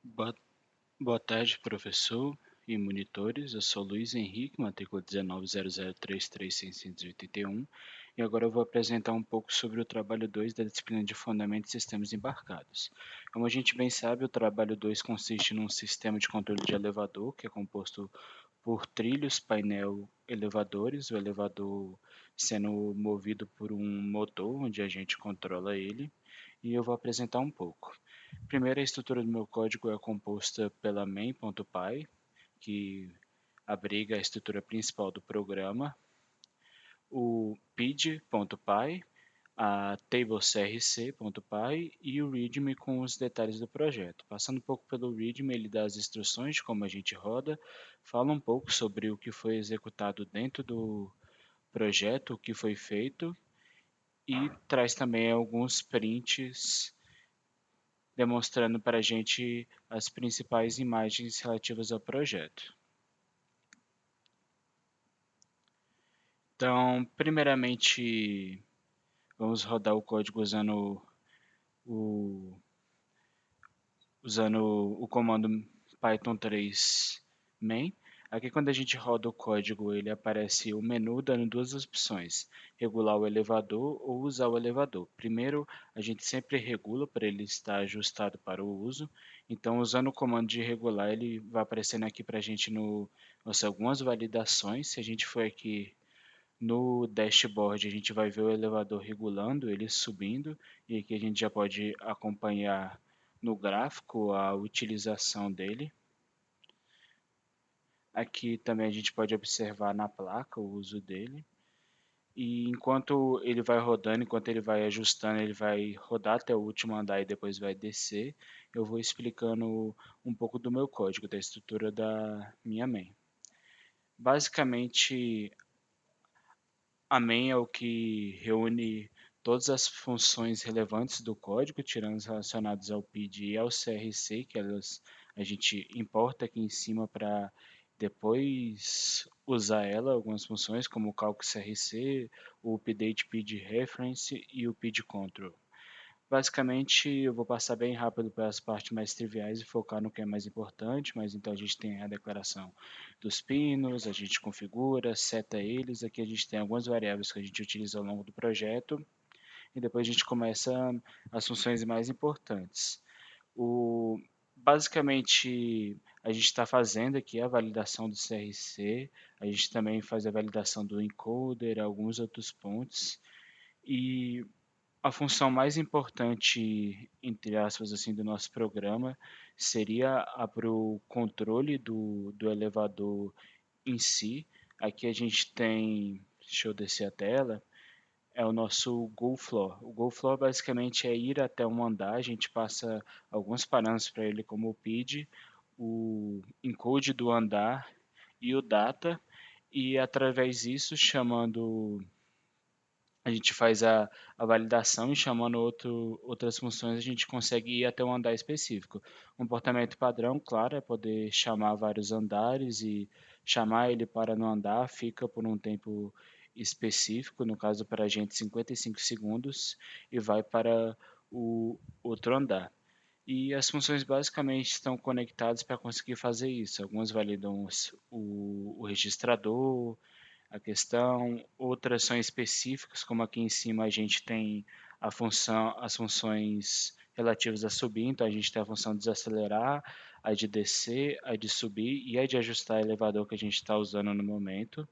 Boa, boa tarde, professor e monitores. Eu sou Luiz Henrique, matrícula 19.00333681, e agora eu vou apresentar um pouco sobre o trabalho 2 da disciplina de Fundamentos de Sistemas Embarcados. Como a gente bem sabe, o trabalho 2 consiste num sistema de controle de elevador, que é composto por trilhos, painel, elevadores, o elevador sendo movido por um motor, onde a gente controla ele, e eu vou apresentar um pouco. Primeiro, a estrutura do meu código é composta pela main.py, que abriga a estrutura principal do programa, o pid.py, a tablescrc.py e o readme com os detalhes do projeto. Passando um pouco pelo readme, ele dá as instruções de como a gente roda, fala um pouco sobre o que foi executado dentro do projeto, o que foi feito, e traz também alguns prints demonstrando para a gente as principais imagens relativas ao projeto. Então, primeiramente, vamos rodar o código o, usando o comando Python 3 main. Aqui, quando a gente roda o código, ele aparece o menu dando duas opções: regular o elevador ou usar o elevador. Primeiro, a gente sempre regula para ele estar ajustado para o uso. Então, usando o comando de regular, ele vai aparecendo aqui para a gente algumas validações. Se a gente for aqui no dashboard, a gente vai ver o elevador regulando, ele subindo, e aqui a gente já pode acompanhar no gráfico a utilização dele. Aqui também a gente pode observar na placa o uso dele. E enquanto ele vai rodando, enquanto ele vai ajustando, ele vai rodar até o último andar e depois vai descer. Eu vou explicando um pouco do meu código, da estrutura da minha main. Basicamente, a main é o que reúne todas as funções relevantes do código, tirando as relacionadas ao PID e ao CRC, que a gente importa aqui em cima para depois usar algumas funções, como o calc CRC, o update PID reference e o PID control. Basicamente, eu vou passar bem rápido pelas partes mais triviais e focar no que é mais importante, mas então a gente tem a declaração dos pinos, a gente configura, seta eles, aqui a gente tem algumas variáveis que a gente utiliza ao longo do projeto, e depois a gente começa as funções mais importantes. Basicamente, a gente está fazendo aqui a validação do CRC, a gente também faz a validação do encoder, alguns outros pontos, e a função mais importante, entre aspas, assim, do nosso programa seria a para o controle do elevador em si. Aqui a gente tem, deixa eu descer a tela, é o nosso Go Floor. O Go Floor basicamente é ir até um andar, a gente passa alguns parâmetros para ele, como o PID, o encode do andar e o data, e através disso, chamando a gente faz a validação e chamando outras funções a gente consegue ir até um andar específico. Um comportamento padrão, claro, é poder chamar vários andares e chamar ele para no andar, fica por um tempo específico, no caso para a gente 55 segundos, e vai para o outro andar. E as funções basicamente estão conectadas para conseguir fazer isso. Algumas validam o registrador, a questão, outras são específicas, como aqui em cima a gente tem as funções relativas a subir, então a gente tem a função de desacelerar, a de descer, a de subir e a de ajustar o elevador que a gente está usando no momento.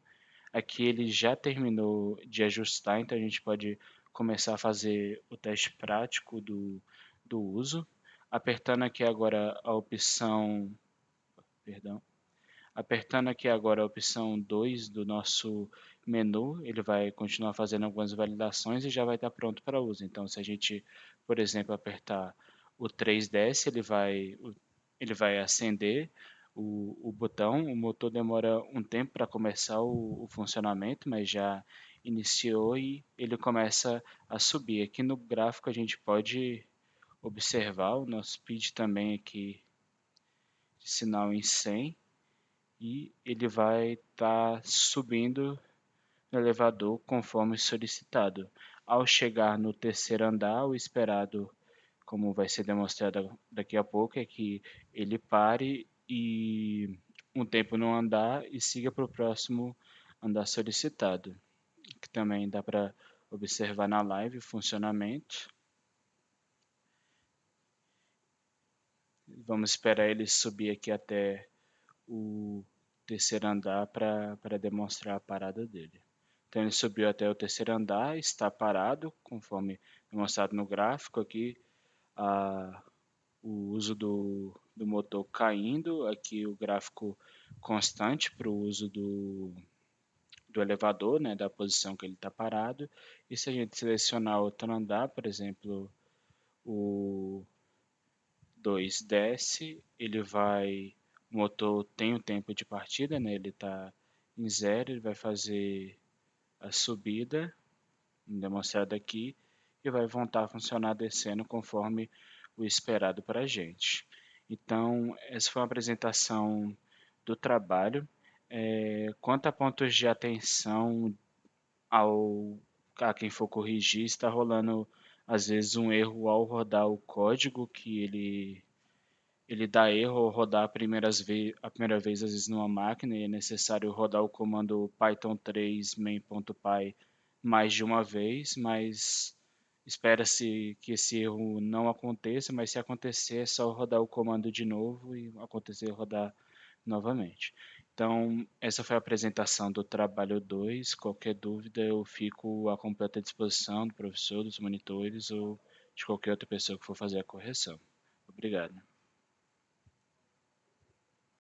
Aqui ele já terminou de ajustar, então a gente pode começar a fazer o teste prático do uso. Apertando aqui agora a opção, perdão, Apertando aqui agora a opção 2 do nosso menu, ele vai continuar fazendo algumas validações e já vai estar pronto para uso. Então, se a gente, por exemplo, apertar o 3DS, ele vai acender o botão. O motor demora um tempo para começar o funcionamento, mas já iniciou e ele começa a subir. Aqui no gráfico a gente pode observar o nosso speed também aqui, sinal em 100, e ele vai estar subindo no elevador conforme solicitado. Ao chegar no terceiro andar, o esperado como vai ser demonstrado daqui a pouco, é que ele pare e um tempo não andar e siga para o próximo andar solicitado, que também dá para observar na live o funcionamento. Vamos esperar ele subir aqui até o terceiro andar para demonstrar a parada dele. Então ele subiu até o terceiro andar, está parado, conforme demonstrado no gráfico aqui, o uso do motor caindo, aqui o gráfico constante para o uso do elevador, né, da posição que ele está parado. E se a gente selecionar outro andar, por exemplo, o 2 desce, ele vai, o motor tem o tempo de partida, né, ele está em zero, ele vai fazer a subida, demonstrado aqui, e vai voltar a funcionar descendo conforme o esperado para a gente. Então, essa foi uma apresentação do trabalho. Quanto a pontos de atenção a quem for corrigir, está rolando às vezes um erro ao rodar o código, que ele dá erro ao rodar a primeira vez às vezes numa máquina e é necessário rodar o comando python 3 main.py mais de uma vez, mas espera-se que esse erro não aconteça, mas se acontecer é só rodar o comando de novo e acontecer rodar novamente. Então, essa foi a apresentação do trabalho 2. Qualquer dúvida, eu fico à completa disposição do professor, dos monitores ou de qualquer outra pessoa que for fazer a correção. Obrigado.